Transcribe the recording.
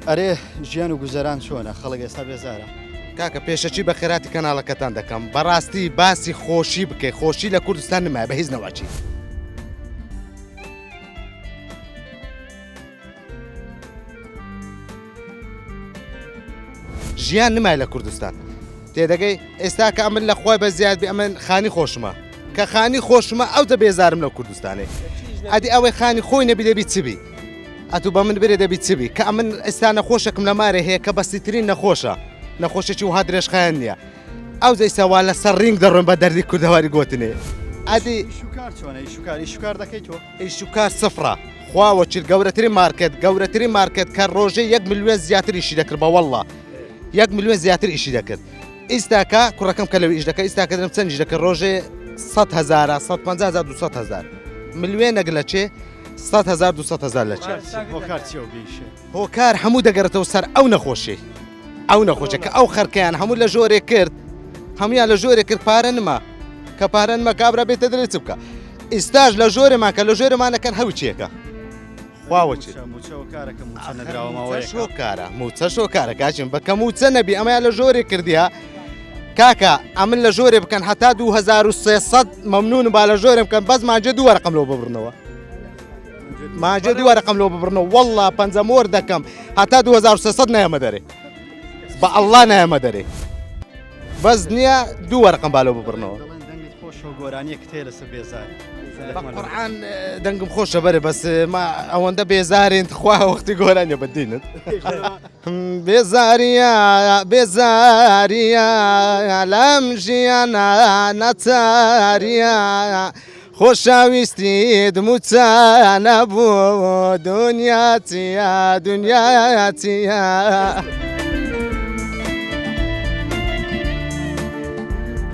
ئەرێ ژیان و گوزەران چۆنە خەڵک ئێستا بێزارە کاکە پێشەچی بە خێراتی کەناڵەکەتان دەکەم بەڕاستی باسی خۆشی بکەی خۆشی لە کوردستان نمایە بە هیچ نەواچی ژیان نمای لە کوردستان تێدەگەی ئێستا کە ئەمن لە خۆی بە زیاد بێ ئەمن خانی خۆشمە کە خانی خۆشمە ئەو دە بێزارم لە کوردستانی ئەدی ئەوەی خانی خۆی نەبی دەبی چبی ئەتوو بە من برێ دەبی چبی کە ئەمن ئێستا نەخۆشێکم لە مارێ هەیە کە بەسیترین نەخۆشە نەخۆشێکی وها درێژخایان نییە ئەو زەیسەوا لە سەر ڕینگ دەڕۆن بە دەردی کوردەواری گوتنێ ئەدی شوکار چۆنە ئیشوکار دەکەیتەوە ئیشوکار سفرە خواوە چیت گەورەترین مارکت کە ڕۆژێ 1 ملیۆن زیاتر ئیشی دەکرد بە وەڵڵا 1 ملیۆن زیاتر ئیشی دەکرد ئیستاکە کوڕەکەم کە لەوی ئیش دەکە ئیستاکە دەم چەند ئیش دەکرد ڕۆژێ 100,000 150,000 200,000 ملیۆنێک لە چێ 100,000 200,000 لە چێ هۆکار چێ و گەیشێ هۆکار هەموو دەگەڕێتەوە سەر ئەو نەخۆشی ئەو نەخۆشە کە ئەو خەرکەیان هەموو لە ژۆرێ کرد هەمویان لە ژۆرێ کرد پارە نما کە پارە نمە کابرا بێتە دەرێت چ بکە ئیستاژ لە ژۆرێمان کە لە ژۆرەمانەکەن هەوچیەکە خواوە چێت شۆکارە موچە شۆکارە کاچین بە کە موچە نەبی ئەمەیان لە ژۆرێ کردیە کاکە ئەمن لە ژۆرێ بکەن هەتا 2300 مەمنون با لە ژۆرێ بکەن بەس ماجە دووە ڕقم لەوە ببڕنەوە ماجە دووە ڕقم لەوە ببڕنەوە وەڵڵا پەنجەمۆر دەکەم هەتا 2300 نایەمە دەرێ بە ئەڵڵا نایەمە دەرێ بەس نییە دووە ڕقم بالەوە ببڕنەوە گۆرانیەک تێ لەسەر بێزار قورآن دەنگم خۆشە بەرێ بەس ما ئەوەندە بێزارین خوا وەختی گۆرانیە بەدینت بێزاریە لەم ژیانە نەچاریە خۆشەویستی دموچە نەبوو دنیا چیە